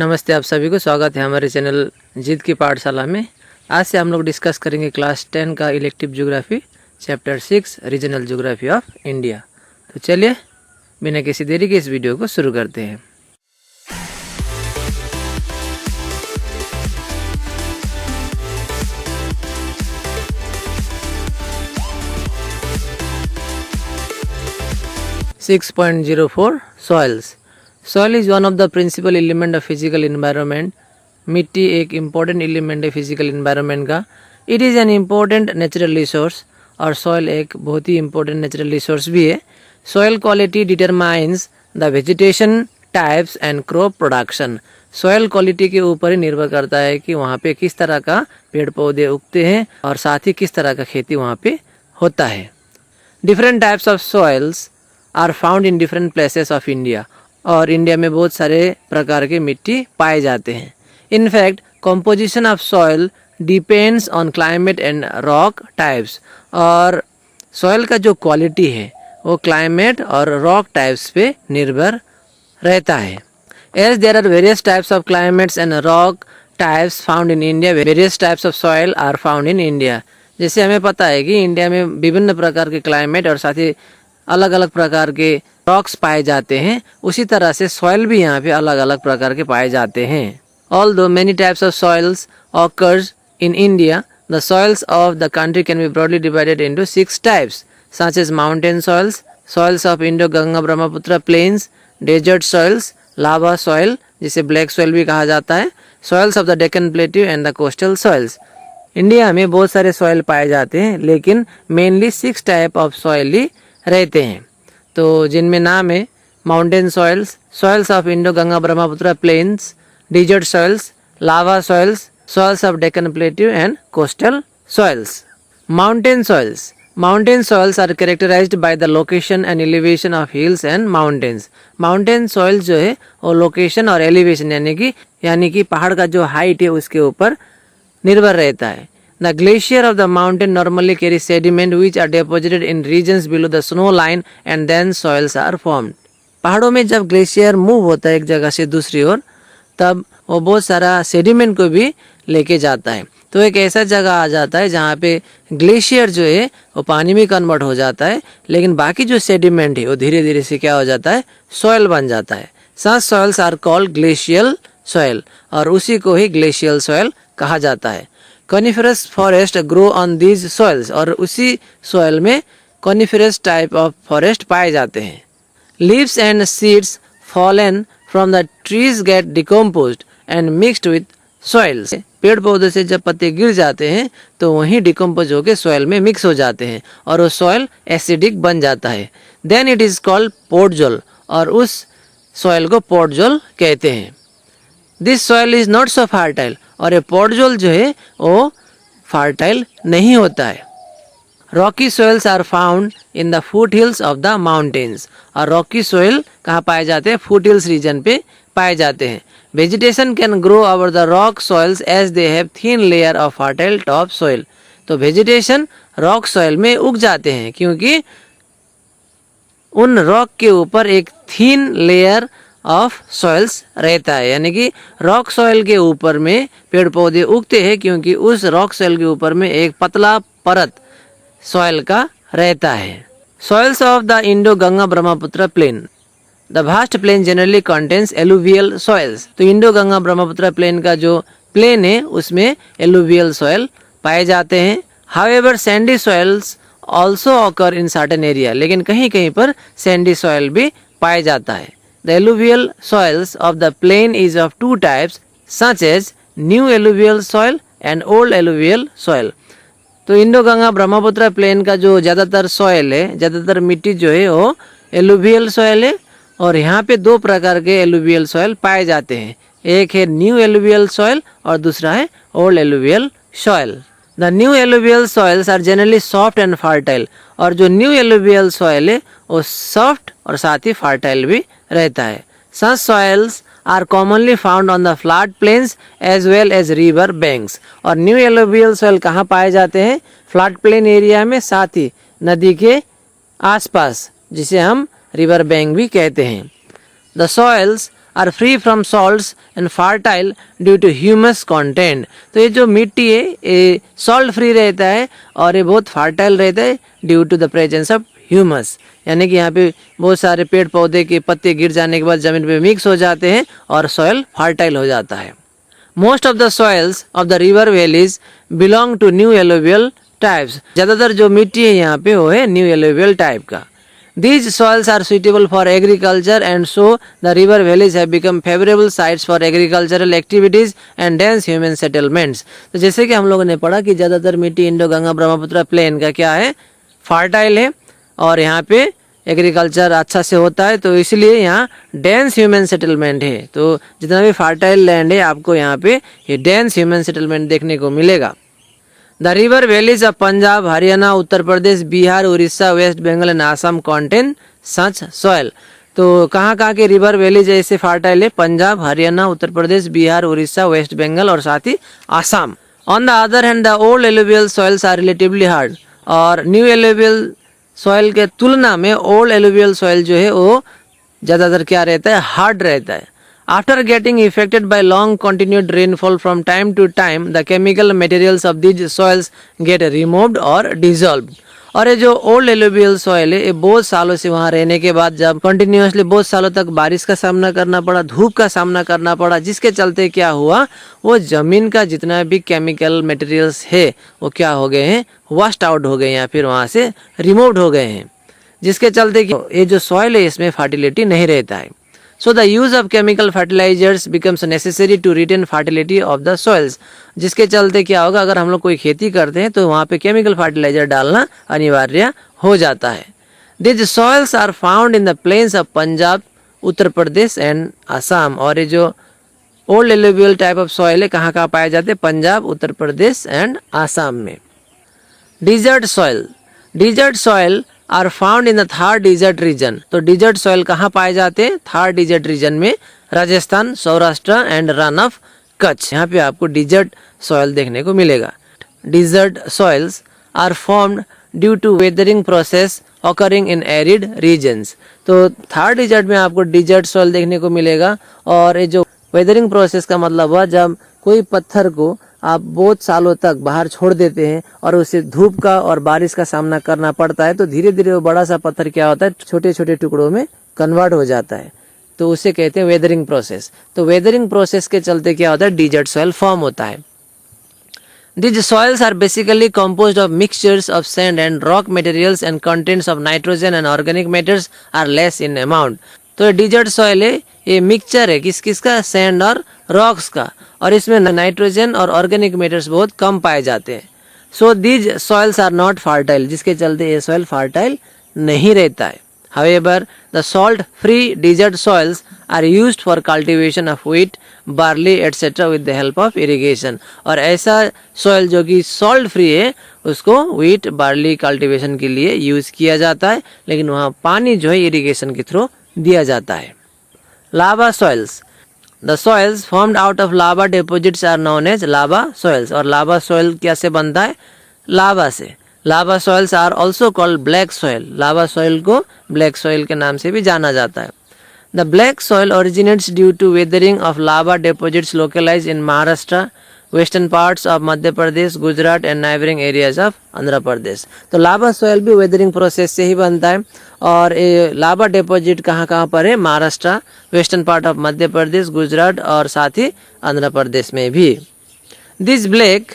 नमस्ते, आप सभी को स्वागत है हमारे चैनल जीत की पाठशाला में। आज से हम लोग डिस्कस करेंगे क्लास 10 का elective geography chapter 6 regional geography of India. तो चलिए बिना किसी देरी के इस वीडियो को शुरू करते हैं। Six 6.04 soils. Soil is one of the principal element of physical environment. मिट्टी एक इम्पॉर्टेंट एलिमेंट है फिजिकल इन्वायरमेंट का। It is an important natural resource, और सॉइल एक बहुत ही इम्पोर्टेंट नेचुरल रिसोर्स भी है। Soil quality determines the vegetation types and crop production. Soil quality के ऊपर ही निर्भर करता है कि वहाँ पे किस तरह का पेड़ पौधे उगते हैं और साथ ही किस तरह का खेती वहाँ पे होता है। Different types of soils are found in different places of India. और इंडिया में बहुत सारे प्रकार के मिट्टी पाए जाते हैं। In fact composition of soil depends on climate and rock types. और सॉइल का जो क्वालिटी है वो क्लाइमेट और रॉक टाइप्स पे निर्भर रहता है। As there are various types of climates and rock types found in India, various types of soil are found in India. जैसे हमें पता है कि इंडिया में विभिन्न प्रकार के क्लाइमेट और साथ ही अलग अलग प्रकार के रॉक्स पाए जाते हैं, उसी तरह से सॉइल भी यहाँ पे अलग अलग प्रकार के पाए जाते हैं। Although many types of soils occurs in India, the soils of the country can be broadly divided into 6 types, such as mountain soils, soils of Indo-Ganga-Brahmaputra plains, desert soils, lava soil जिसे black soil भी कहा जाता है, soils of the Deccan Plateau and the coastal soils। India में बहुत सारे soil पाए जाते हैं, लेकिन मेनली 6 टाइप ऑफ सॉइल ही रहते हैं। तो जिनमें नाम है mountain soils, soils of Indo Ganga Brahmaputra plains, desert soils, lava soils, soils of Deccan plateau and coastal soils. Mountain soils. Mountain soils are characterised by the location and elevation of hills and mountains. Mountain soil जो है वो location और elevation यानी कि पहाड़ का जो height है उसके ऊपर निर्भर रहता है। The glacier of the mountain normally carry sediment which are deposited in regions below the snow line and then soils are formed। पहाड़ों में जब ग्लेशियर मूव होता है एक जगह से दूसरी ओर, तब वो बहुत सारा सेडिमेंट को भी लेके जाता है। तो एक ऐसा जगह आ जाता है जहाँ पे ग्लेशियर जो है वो पानी में कन्वर्ट हो जाता है, लेकिन बाकी जो सेडिमेंट है वो धीरे धीरे से क्या हो जाता है, सॉइल बन जाता है। Such soils are called glacial soil, और उसी को ही ग्लेशियल सॉइल कहा जाता है। Coniferous forest grow on these soils, और उसी सॉइल में कॉनिफरस टाइप ऑफ फॉरेस्ट पाए जाते हैं। Leaves and seeds fallen from the trees get decomposed and mixed with soils. पेड़ पौधे से जब पत्ते गिर जाते हैं तो वहीं डिकम्पोज होकर सॉइल में मिक्स हो जाते हैं और वो सॉइल एसिडिक बन जाता है। देन इट इज कॉल्ड पोर्टजोल, और उस सॉइल को पोर्टजोल कहते हैं। This soil is not so fertile, और ये पोर्टजोल जो है वो फर्टाइल नहीं होता है। Rocky soils are found in the foothills of the mountains, और रॉकी सॉइल कहाँ पाए जाते हैं, फुट हिल्स रीजन पे पाए जाते हैं। Vegetation can grow over the rock soils as they have thin layer of fertile top soil. तो वेजिटेशन रॉक सॉइल में उग जाते हैं क्योंकि उन रॉक के ऊपर एक थिन लेयर ऑफ सॉइल्स रहता है, यानी कि रॉक सॉइल के ऊपर में पेड़ पौधे उगते हैं क्योंकि उस रॉक सॉइल के ऊपर में एक पतला परत सॉइल का रहता है। Soils of the Indo Ganga Brahmaputra plain. The vast plain generally contains alluvial soils. तो इंडो गंगा ब्रह्मपुत्र प्लेन का जो प्लेन है उसमें एलुवियल सॉइल पाए जाते हैं। However Sandy soils also occur in certain area, लेकिन कहीं कहीं पर सैंडी सॉइल भी पाया जाता है। The alluvial soils of the plain is of 2 types, such as new alluvial soil and old alluvial soil। तो इंडो गंगा ब्रह्मपुत्र प्लेन का जो ज़्यादातर सॉइल है, ज़्यादातर मिट्टी जो है वो एलुवियल सॉइल है, और यहाँ पे 2 प्रकार के एलुवियल सॉइल पाए जाते हैं। एक है न्यू एलुवियल सॉइल और दूसरा है old alluvial soil. The new alluvial soils are generally soft and fertile, और जो न्यू एलुवियल सॉइल है वो सॉफ्ट और साथ ही फर्टाइल भी रहता है। Such soils are commonly found on the flat plains as well as river banks। और न्यू एलुवियल सॉइल कहाँ पाए जाते हैं, फ्लैट प्लेन एरिया में, साथ ही नदी के आसपास, जिसे हम रिवर बैंक भी कहते हैं। The soils are free from salts and fertile due to humus content. तो ये जो मिट्टी है ये सॉल्ट फ्री रहता है और ये बहुत फर्टाइल रहता है due to the presence of humus, यानी कि यहाँ पे बहुत सारे पेड़ पौधे के पत्ते गिर जाने के बाद ज़मीन पे मिक्स हो जाते हैं और सॉइल फर्टाइल हो जाता है। Most of the soils of the river valleys belong to new alluvial types. ज़्यादातर जो मिट्टी है यहाँ पे वो है न्यू एलुवियल टाइप का। These soils are suitable for agriculture and so the river valleys have become favorable sites for agricultural activities and dense human settlements। तो जैसे कि हम लोगों ने पढ़ा कि ज़्यादातर मिट्टी इंडो गंगा ब्रह्मपुत्र प्लेन का क्या है, फर्टाइल है और यहाँ पे एग्रीकल्चर अच्छा से होता है, तो इसलिए यहाँ डेंस ह्यूमन सेटलमेंट है। तो जितना भी फर्टाइल लैंड है आपको यहाँ पे ये डेंस ह्यूमन सेटलमेंट देखने को मिलेगा। The river valleys of Punjab, Haryana, Uttar Pradesh, Bihar, Orissa, West Bengal and Assam contain such soil. तो कहाँ कहाँ के रिवर वैलीज ऐसे फर्टाइल है? पंजाब, हरियाणा, उत्तर प्रदेश, बिहार, उड़ीसा, वेस्ट बंगाल और साथ ही Assam. On the other hand the old alluvial soils are relatively hard. और न्यू एलुवियल सॉइल के तुलना में ओल्ड एलुवियल सॉइल जो है वो ज़्यादातर क्या रहता है, हार्ड रहता है। After getting affected by long continued rainfall from time to time, the chemical materials of these soils get removed or dissolved। और ये जो ओल्ड एलुवियल सॉइल है ये बहुत सालों से वहाँ रहने के बाद जब कंटिन्यूसली बहुत सालों तक बारिश का सामना करना पड़ा, धूप का सामना करना पड़ा, जिसके चलते क्या हुआ, वो ज़मीन का जितना भी केमिकल मटेरियल्स है वो क्या हो गए हैं, वॉश्ड आउट हो गए या फिर वहाँ से रिमूव्ड हो गए हैं, जिसके चलते ये जो सॉइल है इसमें फर्टिलिटी नहीं रहता है। So the use of chemical fertilizers becomes necessary to retain fertility of the soils। जिसके चलते क्या होगा, अगर हम लोग कोई खेती करते हैं तो वहाँ पे केमिकल फर्टिलाइजर डालना अनिवार्य हो जाता है। These soils are found in the plains of Punjab, Uttar Pradesh and Assam. और ये जो old alluvial type of soil है कहाँ कहाँ पाए जाते हैं? पंजाब, उत्तर प्रदेश एंड आसाम में। Desert soil, desert soil are found in the Thar desert region. तो डिजर्ट सॉइल कहाँ पाए जाते हैं? थार डिजर्ट रीजन में, राजस्थान, सौराष्ट्र एंड रन ऑफ कच्छ। यहाँ पे आपको डिजर्ट सॉइल देखने को मिलेगा। Desert soils are formed due to weathering process occurring in arid regions. तो थार डिजर्ट में आपको डिजर्ट सॉइल देखने को मिलेगा। और ये जो वेदरिंग प्रोसेस का मतलब हुआ जब कोई पत्थर को आप बहुत सालों तक बाहर छोड़ देते हैं और उसे धूप का और बारिश का सामना करना पड़ता है, तो धीरे धीरे वो बड़ा सा पत्थर क्या होता है, छोटे छोटे टुकड़ों में कन्वर्ट हो जाता है, तो उसे कहते हैं वेदरिंग प्रोसेस। तो वेदरिंग प्रोसेस के चलते क्या होता है, डिजर्ट सॉइल फॉर्म होता है। These soils are basically composed of mixtures of sand and rock materials and contents of nitrogen and organic matters are less in amount। तो ये डिजर्ट सॉइल है, ये मिक्सचर है किस किस का, सैंड और रॉक्स का, और इसमें नाइट्रोजन और ऑर्गेनिक मैटर्स बहुत कम पाए जाते हैं। So these soils are not fertile, जिसके चलते ये सॉइल फर्टाइल नहीं रहता है। However, the salt-free desert soils are used for cultivation of wheat, barley, etc. with the help of irrigation। और ऐसा सॉइल जो कि सॉल्ट फ्री है उसको व्हीट, बार्ली कल्टीवेशन के लिए यूज़ किया जाता है, लेकिन वहाँ पानी जो है इरिगेशन के थ्रू दिया जाता है। Lava soils, the soils formed out of lava deposits are known as lava soils. और लावा सॉइल कैसे बनता है? लावा से। Lava soils are also called black soil. Lava soil को ब्लैक सॉइल के नाम से भी जाना जाता है। The black soil originates due to weathering of lava deposits localize in Maharashtra, western parts of Madhya Pradesh, Gujarat and neighbouring areas of Andhra प्रदेश। तो लावा सॉइल भी वेदरिंग प्रोसेस से ही बनता है। और ये लावा डिपॉजिट कहाँ कहाँ पर है? Maharashtra, western part of Madhya Pradesh, Gujarat और साथ ही आंध्र प्रदेश में भी। This black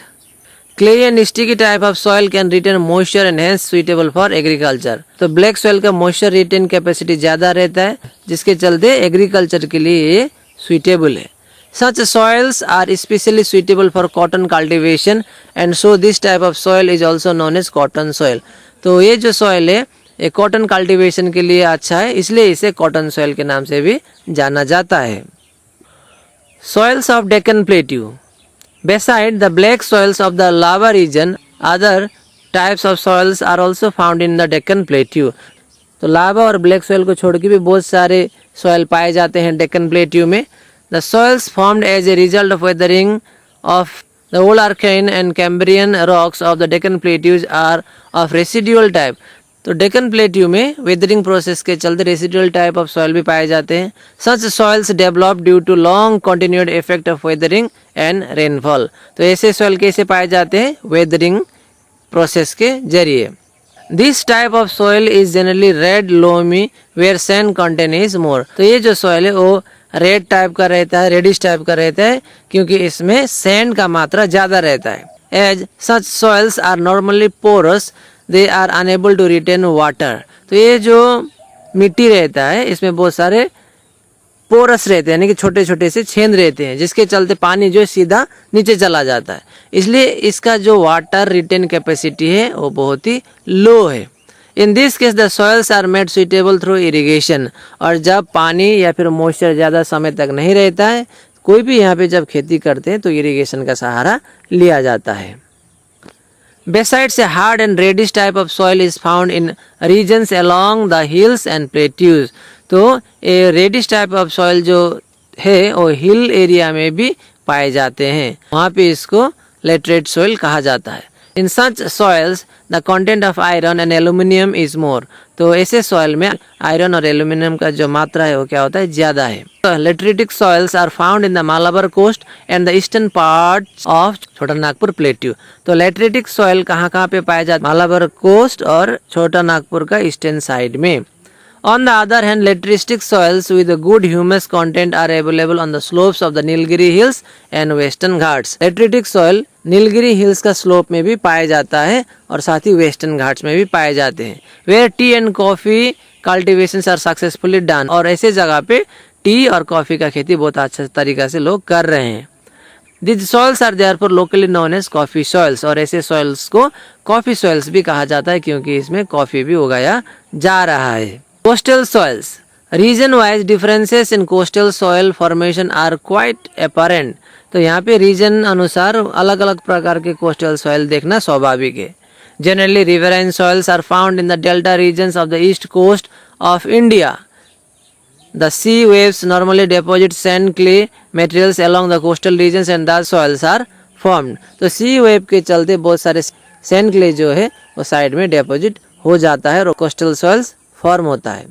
clay and sticky type of soil can retain moisture and hence suitable for agriculture. तो ब्लैक सॉइल का मॉइस्चर रिटेन कैपेसिटी ज़्यादा रहता है, जिसके चलते एग्रीकल्चर के लिए ये सुइटेबल है। Such soils are especially suitable for cotton cultivation and so this type of soil is also known as cotton soil। तो ये जो सॉइल है ये कॉटन कल्टीवेशन के लिए अच्छा है, इसलिए इसे कॉटन सॉइल के नाम से भी जाना जाता है। Soils of Deccan Plateau, beside the black soils of the lava region, other types of soils are also found in the Deccan Plateau। तो लावा और ब्लैक सॉइल को छोड़ के भी बहुत सारे सॉइल पाए जाते हैं डेक्कन प्लेट्यू में। The soils formed as a result of weathering of the old Archean and Cambrian rocks of the Deccan Plateaus are of residual type। तो डेक्कन प्लेट्यू में वेदरिंग प्रोसेस के चलते रेसिडुअल टाइप ऑफ सॉइल भी पाए जाते हैं। Such soils develop due to long continued effect of weathering and rainfall. तो ऐसे सॉइल कैसे पाए जाते हैं? वेदरिंग प्रोसेस के जरिए। This type of soil is generally red loamy where sand content is more. तो ये जो सॉइल है वो रेड टाइप का रहता है, रेडिश टाइप का रहता है, क्योंकि इसमें सैंड का मात्रा ज्यादा रहता है। As such soils are normally porous, they are unable to retain water. तो ये जो मिट्टी रहता है इसमें बहुत सारे पोरस रहते हैं, यानी कि छोटे छोटे से छेद रहते हैं, जिसके चलते पानी जो सीधा नीचे चला जाता है। इसलिए इसका जो वाटर रिटेन कैपेसिटी है वो बहुत ही लो है। In this case the soils are made suitable through irrigation. और जब पानी या फिर मॉइस्चर ज़्यादा समय तक नहीं रहता है, कोई भी यहाँ पे जब खेती करते हैं तो इरिगेशन का सहारा लिया जाता है। Besides, a hard and reddish type of soil is found in regions along the hills and plateaus. तो ये रेडिश टाइप ऑफ सॉइल जो है वो हिल एरिया में भी पाए जाते हैं, वहाँ पे इसको लेटरेट सॉइल कहा जाता है। In such soils the content of iron and aluminium is more. तो ऐसे सॉइल में आयरन और एल्यूमिनियम का जो मात्रा है वो क्या होता है? ज़्यादा है। Lateritic soils are found in the Malabar coast and the eastern parts of Chota Nagpur plateau. तो लेटरिटिक सॉइल कहाँ कहाँ पे पाया जाता है? मालाबार कोस्ट और छोटा नागपुर का ईस्टर्न साइड में। On the other hand, lateritic soils with a good humus content are available on the slopes of the Nilgiri Hills and Western Ghats. Lateritic soil Nilgiri hills का स्लोप में भी पाया जाता है और साथ ही वेस्टर्न घाट्स में भी पाए जाते हैं। Where tea and coffee cultivations are successfully done। और ऐसे जगह पे टी और कॉफी का खेती बहुत अच्छे तरीका से लोग कर रहे हैं। These soils are therefore locally known as coffee soils। और ऐसे soils को coffee soils भी कहा जाता है, क्योंकि इसमें कॉफी भी उगाया जा रहा है। Coastal soils, region-wise differences in coastal soil formation are quite apparent। तो यहाँ पे रीजन अनुसार अलग अलग प्रकार के कोस्टल सॉइल देखना स्वाभाविक है। Generally, riverine soils are found in the delta regions of the east coast of India. The sea waves normally deposit sand clay materials along the coastal regions and the soils are formed। तो sea wave के चलते बहुत सारे sand clay जो है वो side में deposit हो जाता है और coastal soils फॉर्म होता है।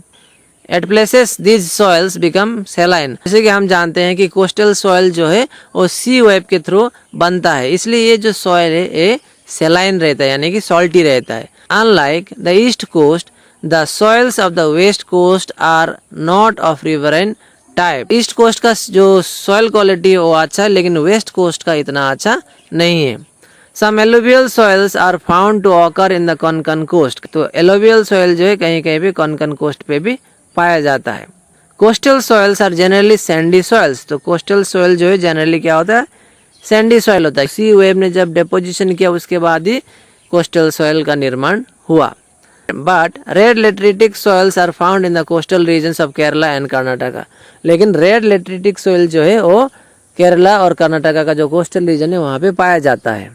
At places this soils become saline. जैसे कि हम जानते हैं कि कोस्टल सॉइल जो है वो सी वेव के थ्रू बनता है, इसलिए ये जो सॉइल है ये सेलाइन रहता है, यानी कि सॉल्टी रहता है। Unlike the east coast, the soils of the west coast are not of riverine type. East coast का जो सॉइल क्वालिटी है वो अच्छा है, लेकिन वेस्ट कोस्ट का इतना अच्छा नहीं है। Some alluvial soils are found to occur in the Konkan coast। तो alluvial soil जो है कहीं कहीं पे Konkan coast पे भी पाया जाता है। Coastal soils are generally sandy soils। तो coastal soil जो है generally क्या होता है? sandy soil होता है। सी वेव ने जब deposition किया उसके बाद ही coastal soil का निर्माण हुआ। But red lateritic soils are found in the coastal regions of Kerala and Karnataka। लेकिन red lateritic soil जो है वो केरला और कर्नाटका का जो कोस्टल रीजन है वहाँ पे पाया जाता है।